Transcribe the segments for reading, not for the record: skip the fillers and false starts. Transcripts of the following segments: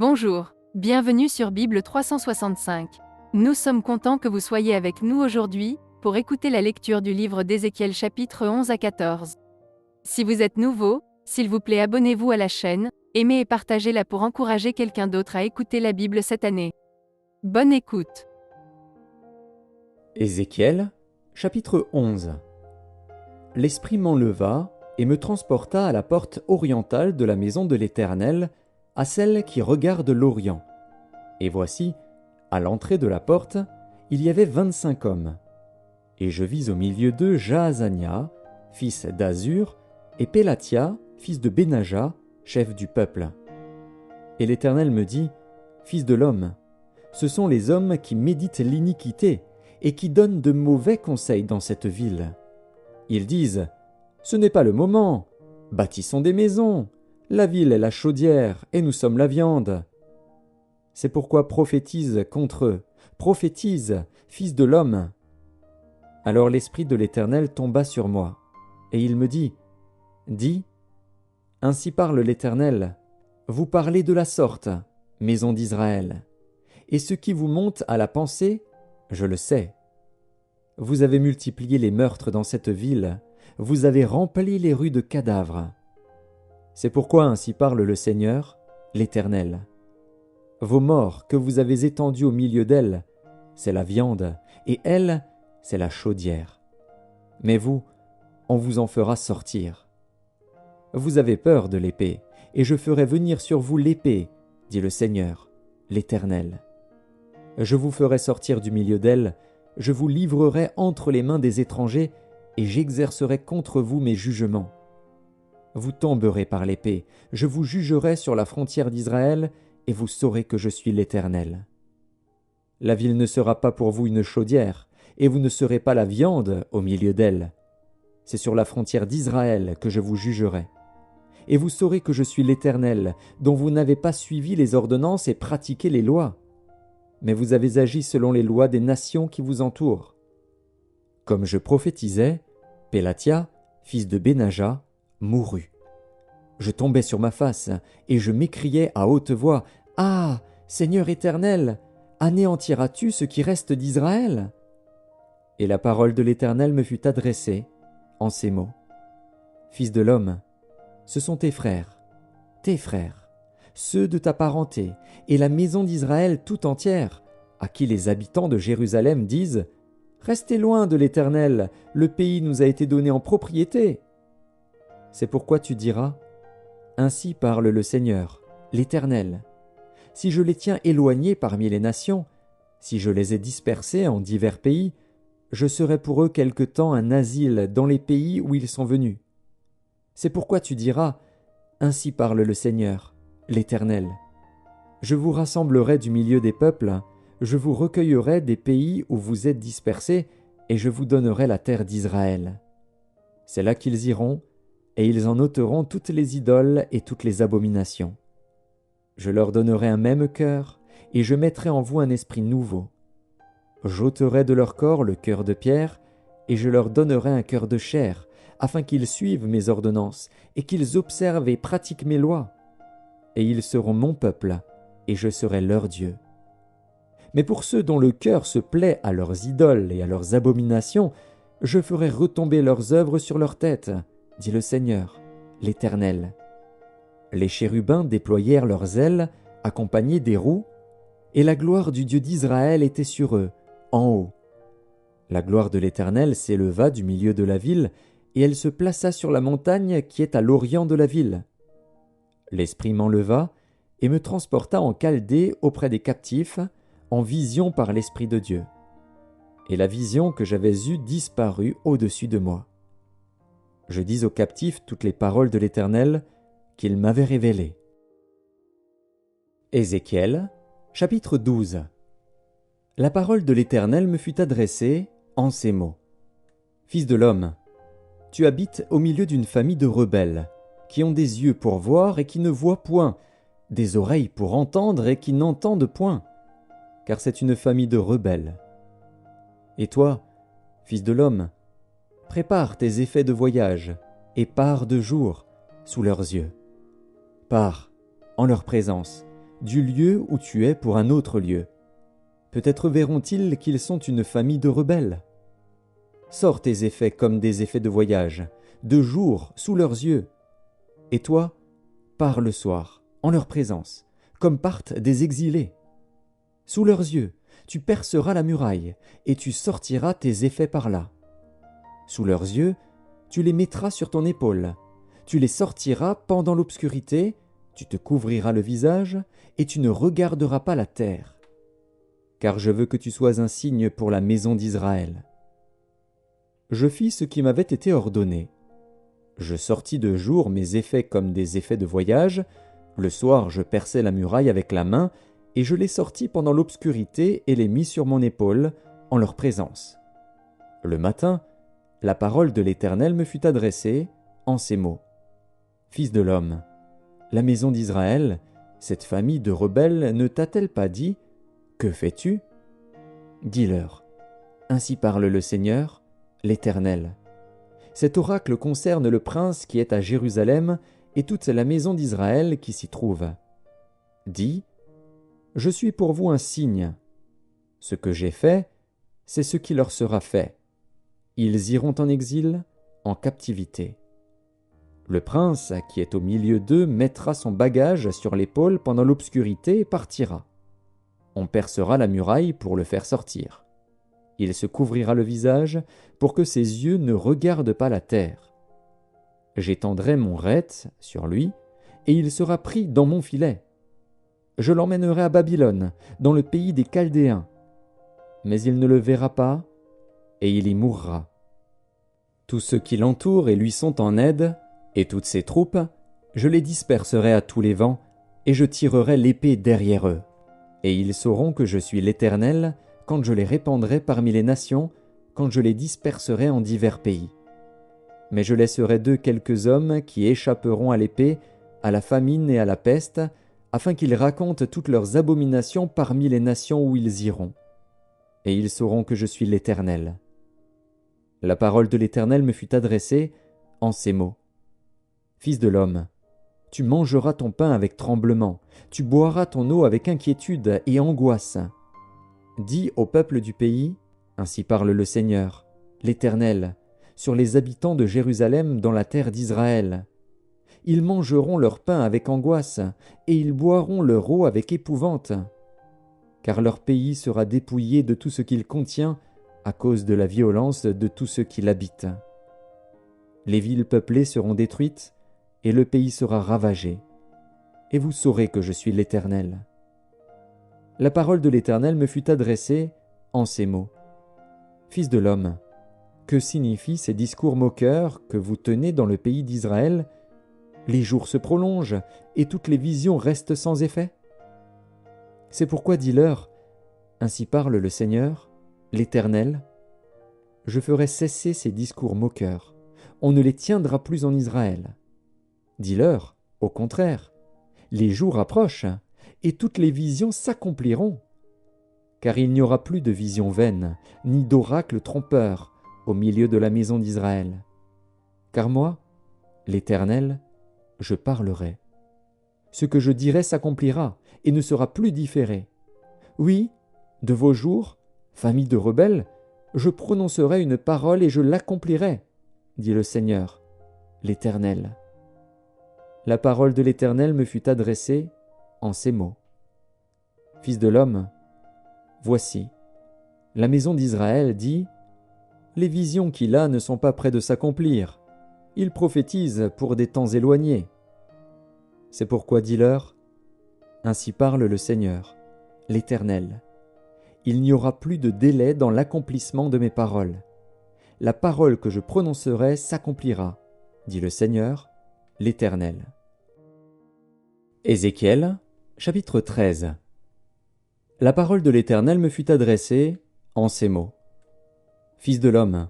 Bonjour, bienvenue sur Bible 365. Nous sommes contents que vous soyez avec nous aujourd'hui, pour écouter la lecture du livre d'Ézéchiel chapitres 11 à 14. Si vous êtes nouveau, s'il vous plaît abonnez-vous à la chaîne, aimez et partagez-la pour encourager quelqu'un d'autre à écouter la Bible cette année. Bonne écoute. Ézéchiel, chapitre 11. L'Esprit m'enleva et me transporta à la porte orientale de la maison de l'Éternel, à celle qui regarde l'Orient. Et voici, à l'entrée de la porte, il y avait 25 hommes. Et je vis au milieu d'eux Jaazania, fils d'Azur, et Pélatia, fils de Benaja, chef du peuple. Et l'Éternel me dit, « Fils de l'homme, ce sont les hommes qui méditent l'iniquité et qui donnent de mauvais conseils dans cette ville. Ils disent, « Ce n'est pas le moment, bâtissons des maisons, la ville est la chaudière et nous sommes la viande. » C'est pourquoi prophétise contre eux, prophétise, fils de l'homme. Alors l'Esprit de l'Éternel tomba sur moi, et il me dit, « Dis, ainsi parle l'Éternel, vous parlez de la sorte, maison d'Israël, et ce qui vous monte à la pensée, je le sais. Vous avez multiplié les meurtres dans cette ville, vous avez rempli les rues de cadavres. C'est pourquoi ainsi parle le Seigneur, l'Éternel. Vos morts que vous avez étendus au milieu d'elles, c'est la viande, et elle, c'est la chaudière. Mais vous, on vous en fera sortir. Vous avez peur de l'épée, et je ferai venir sur vous l'épée, dit le Seigneur, l'Éternel. Je vous ferai sortir du milieu d'elle, je vous livrerai entre les mains des étrangers, et j'exercerai contre vous mes jugements. Vous tomberez par l'épée, je vous jugerai sur la frontière d'Israël, et vous saurez que je suis l'Éternel. La ville ne sera pas pour vous une chaudière, et vous ne serez pas la viande au milieu d'elle. C'est sur la frontière d'Israël que je vous jugerai. Et vous saurez que je suis l'Éternel, dont vous n'avez pas suivi les ordonnances et pratiqué les lois. Mais vous avez agi selon les lois des nations qui vous entourent. Comme je prophétisais, Pélatia, fils de Benaja, mourut. Je tombais sur ma face, et je m'écriai à haute voix, « Ah, Seigneur éternel, anéantiras-tu ce qui reste d'Israël ?» Et la parole de l'Éternel me fut adressée en ces mots. « Fils de l'homme, ce sont tes frères, ceux de ta parenté, et la maison d'Israël tout entière, à qui les habitants de Jérusalem disent, « Restez loin de l'Éternel, le pays nous a été donné en propriété. » C'est pourquoi tu diras, « Ainsi parle le Seigneur, l'Éternel. Si je les tiens éloignés parmi les nations, si je les ai dispersés en divers pays, je serai pour eux quelque temps un asile dans les pays où ils sont venus. C'est pourquoi tu diras, « Ainsi parle le Seigneur, l'Éternel. Je vous rassemblerai du milieu des peuples, je vous recueillerai des pays où vous êtes dispersés, et je vous donnerai la terre d'Israël. C'est là qu'ils iront, et ils en ôteront toutes les idoles et toutes les abominations. Je leur donnerai un même cœur, et je mettrai en vous un esprit nouveau. J'ôterai de leur corps le cœur de pierre, et je leur donnerai un cœur de chair, afin qu'ils suivent mes ordonnances, et qu'ils observent et pratiquent mes lois. Et ils seront mon peuple, et je serai leur Dieu. Mais pour ceux dont le cœur se plaît à leurs idoles et à leurs abominations, je ferai retomber leurs œuvres sur leur tête, dit le Seigneur, l'Éternel. Les chérubins déployèrent leurs ailes, accompagnés des roues, et la gloire du Dieu d'Israël était sur eux, en haut. La gloire de l'Éternel s'éleva du milieu de la ville, et elle se plaça sur la montagne qui est à l'orient de la ville. L'Esprit m'enleva et me transporta en Chaldée auprès des captifs, en vision par l'Esprit de Dieu. Et la vision que j'avais eue disparut au-dessus de moi. Je dis aux captifs toutes les paroles de l'Éternel qu'il m'avait révélées. Ézéchiel, chapitre 12. La parole de l'Éternel me fut adressée en ces mots. Fils de l'homme, tu habites au milieu d'une famille de rebelles, qui ont des yeux pour voir et qui ne voient point, des oreilles pour entendre et qui n'entendent point, car c'est une famille de rebelles. Et toi, fils de l'homme, prépare tes effets de voyage, et pars de jour, sous leurs yeux. Pars, en leur présence, du lieu où tu es pour un autre lieu. Peut-être verront-ils qu'ils sont une famille de rebelles. Sors tes effets comme des effets de voyage, de jour sous leurs yeux. Et toi, pars le soir, en leur présence, comme partent des exilés. Sous leurs yeux, tu perceras la muraille, et tu sortiras tes effets par là. Sous leurs yeux, tu les mettras sur ton épaule, tu les sortiras pendant l'obscurité, tu te couvriras le visage, et tu ne regarderas pas la terre. Car je veux que tu sois un signe pour la maison d'Israël. Je fis ce qui m'avait été ordonné. Je sortis de jour mes effets comme des effets de voyage, le soir je perçai la muraille avec la main, et je les sortis pendant l'obscurité et les mis sur mon épaule, en leur présence. Le matin, la parole de l'Éternel me fut adressée, en ces mots. Fils de l'homme, la maison d'Israël, cette famille de rebelles, ne t'a-t-elle pas dit, « Que fais-tu » Dis-leur, « Ainsi parle le Seigneur, l'Éternel. Cet oracle concerne le prince qui est à Jérusalem et toute la maison d'Israël qui s'y trouve. Dis, « Je suis pour vous un signe. Ce que j'ai fait, c'est ce qui leur sera fait. Ils iront en exil, en captivité. Le prince qui est au milieu d'eux mettra son bagage sur l'épaule pendant l'obscurité et partira. On percera la muraille pour le faire sortir. Il se couvrira le visage pour que ses yeux ne regardent pas la terre. J'étendrai mon rete sur lui, et il sera pris dans mon filet. Je l'emmènerai à Babylone, dans le pays des Chaldéens. Mais il ne le verra pas, et il y mourra. Tous ceux qui l'entourent et lui sont en aide, et toutes ses troupes, je les disperserai à tous les vents, et je tirerai l'épée derrière eux. Et ils sauront que je suis l'Éternel, quand je les répandrai parmi les nations, quand je les disperserai en divers pays. Mais je laisserai d'eux quelques hommes qui échapperont à l'épée, à la famine et à la peste, afin qu'ils racontent toutes leurs abominations parmi les nations où ils iront. Et ils sauront que je suis l'Éternel. La parole de l'Éternel me fut adressée en ces mots. Fils de l'homme, tu mangeras ton pain avec tremblement, tu boiras ton eau avec inquiétude et angoisse. Dis au peuple du pays, ainsi parle le Seigneur, l'Éternel, sur les habitants de Jérusalem dans la terre d'Israël. Ils mangeront leur pain avec angoisse, et ils boiront leur eau avec épouvante. Car leur pays sera dépouillé de tout ce qu'il contient, à cause de la violence de tous ceux qui l'habitent. Les villes peuplées seront détruites, et le pays sera ravagé. Et vous saurez que je suis l'Éternel. La parole de l'Éternel me fut adressée en ces mots. Fils de l'homme, que signifient ces discours moqueurs que vous tenez dans le pays d'Israël? Les jours se prolongent, et toutes les visions restent sans effet. C'est pourquoi dis-leur, ainsi parle le Seigneur, l'Éternel, je ferai cesser ces discours moqueurs, on ne les tiendra plus en Israël. Dis-leur, au contraire, les jours approchent, et toutes les visions s'accompliront. Car il n'y aura plus de visions vaines, ni d'oracles trompeurs, au milieu de la maison d'Israël. Car moi, l'Éternel, je parlerai. Ce que je dirai s'accomplira, et ne sera plus différé. Oui, de vos jours, famille de rebelles, je prononcerai une parole et je l'accomplirai, dit le Seigneur, l'Éternel. La parole de l'Éternel me fut adressée en ces mots. Fils de l'homme, voici, la maison d'Israël dit, les visions qu'il a ne sont pas près de s'accomplir. Il prophétise pour des temps éloignés. C'est pourquoi dis-leur, ainsi parle le Seigneur, l'Éternel. Il n'y aura plus de délai dans l'accomplissement de mes paroles. La parole que je prononcerai s'accomplira, dit le Seigneur, l'Éternel. Ézéchiel, chapitre 13. La parole de l'Éternel me fut adressée en ces mots. Fils de l'homme,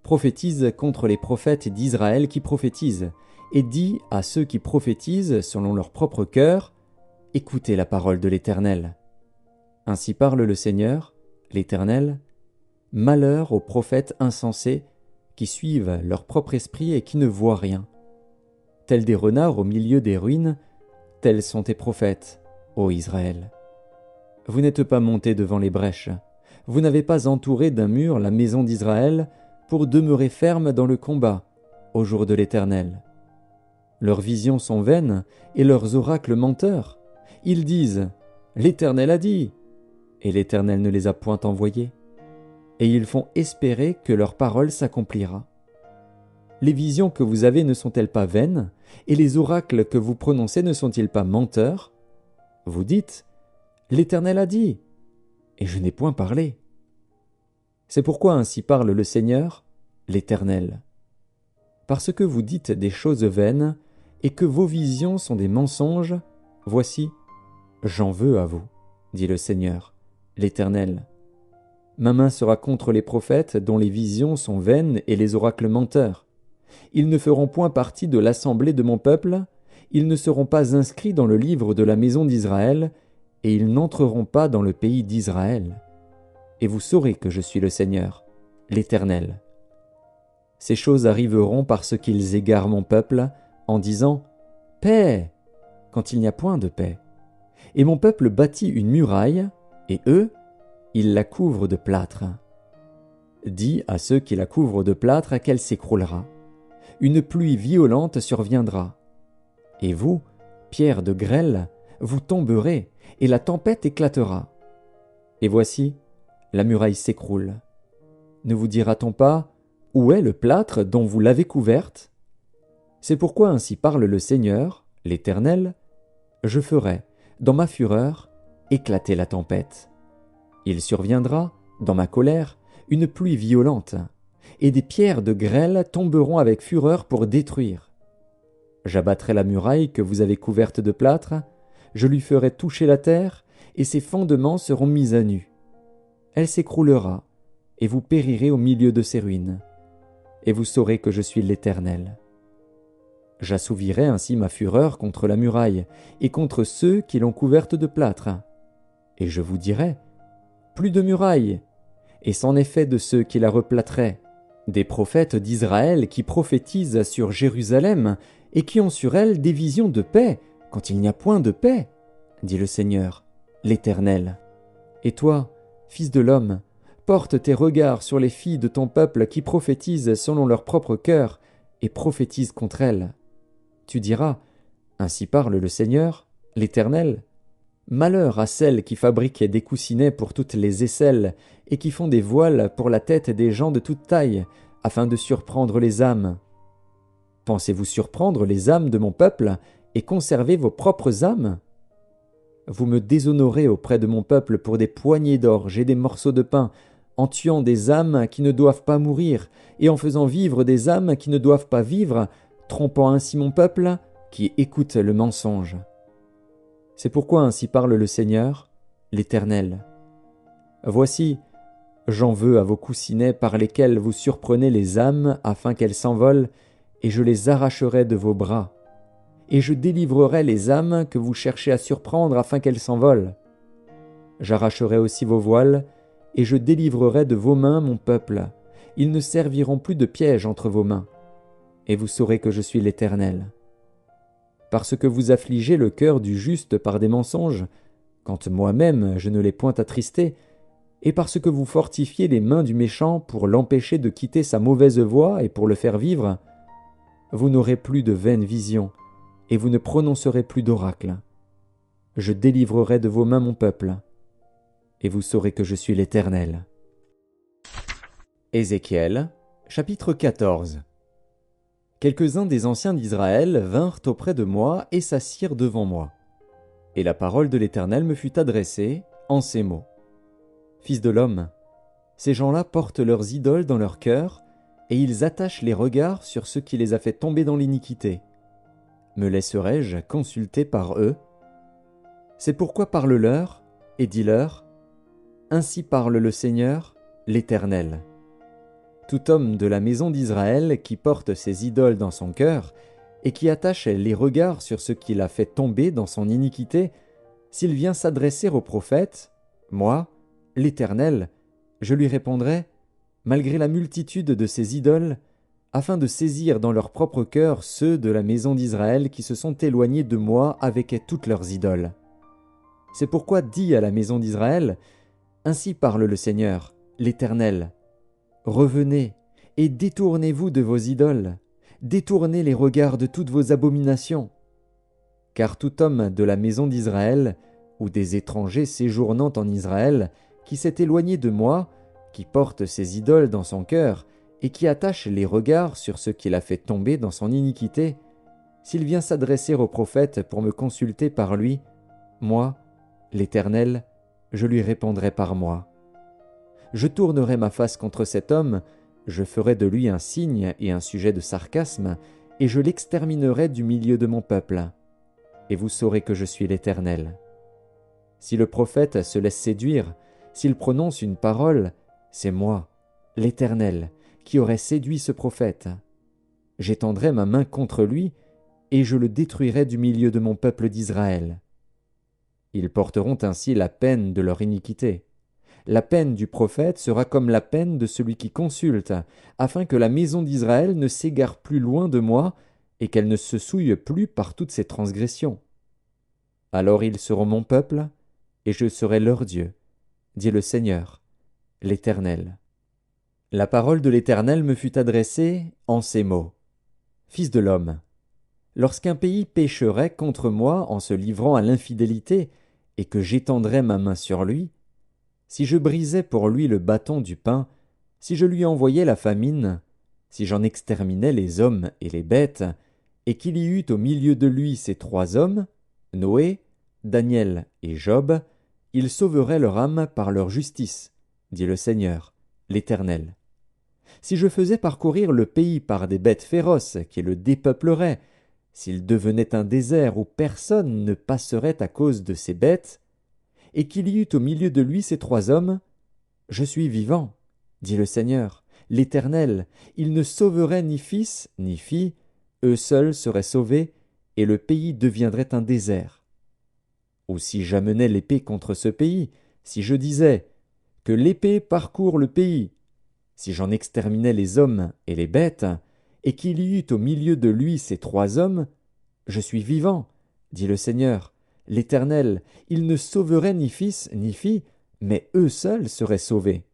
prophétise contre les prophètes d'Israël qui prophétisent, et dis à ceux qui prophétisent selon leur propre cœur, écoutez la parole de l'Éternel. Ainsi parle le Seigneur, l'Éternel, malheur aux prophètes insensés qui suivent leur propre esprit et qui ne voient rien. Tels des renards au milieu des ruines, tels sont tes prophètes, ô Israël. Vous n'êtes pas montés devant les brèches, vous n'avez pas entouré d'un mur la maison d'Israël pour demeurer ferme dans le combat, au jour de l'Éternel. Leurs visions sont vaines et leurs oracles menteurs. Ils disent « L'Éternel a dit » et l'Éternel ne les a point envoyés. Et ils font espérer que leur parole s'accomplira. Les visions que vous avez ne sont-elles pas vaines, et les oracles que vous prononcez ne sont-ils pas menteurs? Vous dites « L'Éternel a dit » et je n'ai point parlé. C'est pourquoi ainsi parle le Seigneur, l'Éternel. Parce que vous dites des choses vaines, et que vos visions sont des mensonges, voici, j'en veux à vous, dit le Seigneur, l'Éternel. Ma main sera contre les prophètes dont les visions sont vaines et les oracles menteurs. Ils ne feront point partie de l'assemblée de mon peuple, ils ne seront pas inscrits dans le livre de la maison d'Israël, et ils n'entreront pas dans le pays d'Israël. Et vous saurez que je suis le Seigneur, l'Éternel. Ces choses arriveront parce qu'ils égarent mon peuple, en disant « Paix !» quand il n'y a point de paix. Et mon peuple bâtit une muraille, et eux, ils la couvrent de plâtre. Dis à ceux qui la couvrent de plâtre qu'elle s'écroulera. Une pluie violente surviendra. Et vous, pierres de grêle, vous tomberez, et la tempête éclatera. Et voici, la muraille s'écroule. Ne vous dira-t-on pas, où est le plâtre dont vous l'avez couverte? C'est pourquoi ainsi parle le Seigneur, l'Éternel, je ferai, dans ma fureur, éclater la tempête. Il surviendra, dans ma colère, une pluie violente, et des pierres de grêle tomberont avec fureur pour détruire. J'abattrai la muraille que vous avez couverte de plâtre, je lui ferai toucher la terre, et ses fondements seront mis à nu. Elle s'écroulera, et vous périrez au milieu de ses ruines. Et vous saurez que je suis l'Éternel. J'assouvirai ainsi ma fureur contre la muraille, et contre ceux qui l'ont couverte de plâtre. Et je vous dirai, plus de muraille, et c'en est fait de ceux qui la replâtraient, des prophètes d'Israël qui prophétisent sur Jérusalem, et qui ont sur elle des visions de paix, quand il n'y a point de paix, dit le Seigneur, l'Éternel. Et toi, fils de l'homme, porte tes regards sur les filles de ton peuple qui prophétisent selon leur propre cœur, et prophétisent contre elles. Tu diras, ainsi parle le Seigneur, l'Éternel. Malheur à celles qui fabriquent des coussinets pour toutes les aisselles, et qui font des voiles pour la tête des gens de toute taille, afin de surprendre les âmes. Pensez-vous surprendre les âmes de mon peuple, et conserver vos propres âmes? Vous me déshonorez auprès de mon peuple pour des poignées d'orge et des morceaux de pain, en tuant des âmes qui ne doivent pas mourir, et en faisant vivre des âmes qui ne doivent pas vivre, trompant ainsi mon peuple, qui écoute le mensonge. C'est pourquoi ainsi parle le Seigneur, l'Éternel. Voici, j'en veux à vos coussinets par lesquels vous surprenez les âmes afin qu'elles s'envolent, et je les arracherai de vos bras. Et je délivrerai les âmes que vous cherchez à surprendre afin qu'elles s'envolent. J'arracherai aussi vos voiles, et je délivrerai de vos mains mon peuple. Ils ne serviront plus de piège entre vos mains. Et vous saurez que je suis l'Éternel. Parce que vous affligez le cœur du juste par des mensonges, quand moi-même je ne l'ai point attristé, et parce que vous fortifiez les mains du méchant pour l'empêcher de quitter sa mauvaise voie et pour le faire vivre, vous n'aurez plus de vaines visions, et vous ne prononcerez plus d'oracles. Je délivrerai de vos mains mon peuple, et vous saurez que je suis l'Éternel. Ézéchiel, chapitre 14. Quelques-uns des anciens d'Israël vinrent auprès de moi et s'assirent devant moi. Et la parole de l'Éternel me fut adressée en ces mots. Fils de l'homme, ces gens-là portent leurs idoles dans leur cœur, et ils attachent les regards sur ce qui les a fait tomber dans l'iniquité. Me laisserai-je consulter par eux? C'est pourquoi parle-leur, et dis-leur, ainsi parle le Seigneur, l'Éternel. Tout homme de la maison d'Israël qui porte ses idoles dans son cœur, et qui attache les regards sur ce qui l'a fait tomber dans son iniquité, s'il vient s'adresser au prophète, moi, l'Éternel, je lui répondrai, malgré la multitude de ses idoles, afin de saisir dans leur propre cœur ceux de la maison d'Israël qui se sont éloignés de moi avec toutes leurs idoles. C'est pourquoi dis à la maison d'Israël, ainsi parle le Seigneur, l'Éternel. Revenez et détournez-vous de vos idoles, détournez les regards de toutes vos abominations. Car tout homme de la maison d'Israël, ou des étrangers séjournant en Israël, qui s'est éloigné de moi, qui porte ses idoles dans son cœur, et qui attache les regards sur ce qu'il a fait tomber dans son iniquité, s'il vient s'adresser au prophète pour me consulter par lui, moi, l'Éternel, je lui répondrai par moi. Je tournerai ma face contre cet homme, je ferai de lui un signe et un sujet de sarcasme, et je l'exterminerai du milieu de mon peuple. Et vous saurez que je suis l'Éternel. Si le prophète se laisse séduire, s'il prononce une parole, c'est moi, l'Éternel, qui aurai séduit ce prophète. J'étendrai ma main contre lui, et je le détruirai du milieu de mon peuple d'Israël. Ils porteront ainsi la peine de leur iniquité. La peine du prophète sera comme la peine de celui qui consulte, afin que la maison d'Israël ne s'égare plus loin de moi, et qu'elle ne se souille plus par toutes ses transgressions. Alors ils seront mon peuple, et je serai leur Dieu, dit le Seigneur, l'Éternel. La parole de l'Éternel me fut adressée en ces mots. Fils de l'homme, lorsqu'un pays pécherait contre moi en se livrant à l'infidélité, et que j'étendrais ma main sur lui, si je brisais pour lui le bâton du pain, si je lui envoyais la famine, si j'en exterminais les hommes et les bêtes, et qu'il y eût au milieu de lui ces trois hommes, Noé, Daniel et Job, ils sauveraient leur âme par leur justice, dit le Seigneur, l'Éternel. Si je faisais parcourir le pays par des bêtes féroces qui le dépeupleraient, s'il devenait un désert où personne ne passerait à cause de ces bêtes, et qu'il y eût au milieu de lui ces trois hommes, je suis vivant, dit le Seigneur, l'Éternel, il ne sauverait ni fils ni fille, eux seuls seraient sauvés, et le pays deviendrait un désert. Ou si j'amenais l'épée contre ce pays, si je disais que l'épée parcourt le pays, si j'en exterminais les hommes et les bêtes, et qu'il y eût au milieu de lui ces trois hommes, je suis vivant, dit le Seigneur, l'Éternel, il ne sauverait ni fils ni fille, mais eux seuls seraient sauvés.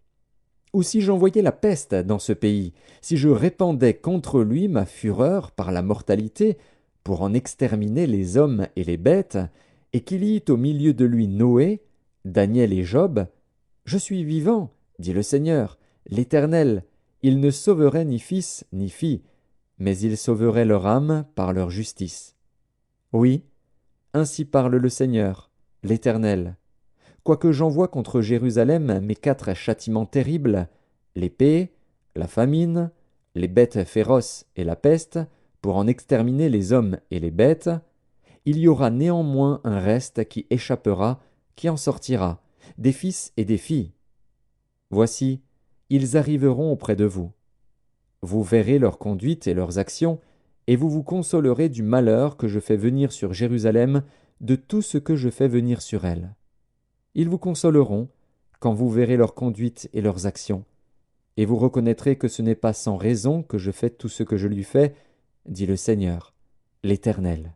Ou si j'envoyais la peste dans ce pays, si je répandais contre lui ma fureur par la mortalité, pour en exterminer les hommes et les bêtes, et qu'il y eût au milieu de lui Noé, Daniel et Job, je suis vivant, dit le Seigneur, l'Éternel, il ne sauverait ni fils ni fille, mais il sauverait leur âme par leur justice. Oui, ainsi parle le Seigneur, l'Éternel. Quoique j'envoie contre Jérusalem mes 4 châtiments terribles, l'épée, la famine, les bêtes féroces et la peste, pour en exterminer les hommes et les bêtes, il y aura néanmoins un reste qui échappera, qui en sortira, des fils et des filles. Voici, ils arriveront auprès de vous. Vous verrez leur conduite et leurs actions, et vous vous consolerez du malheur que je fais venir sur Jérusalem, de tout ce que je fais venir sur elle. Ils vous consoleront, quand vous verrez leur conduite et leurs actions, et vous reconnaîtrez que ce n'est pas sans raison que je fais tout ce que je lui fais, dit le Seigneur, l'Éternel.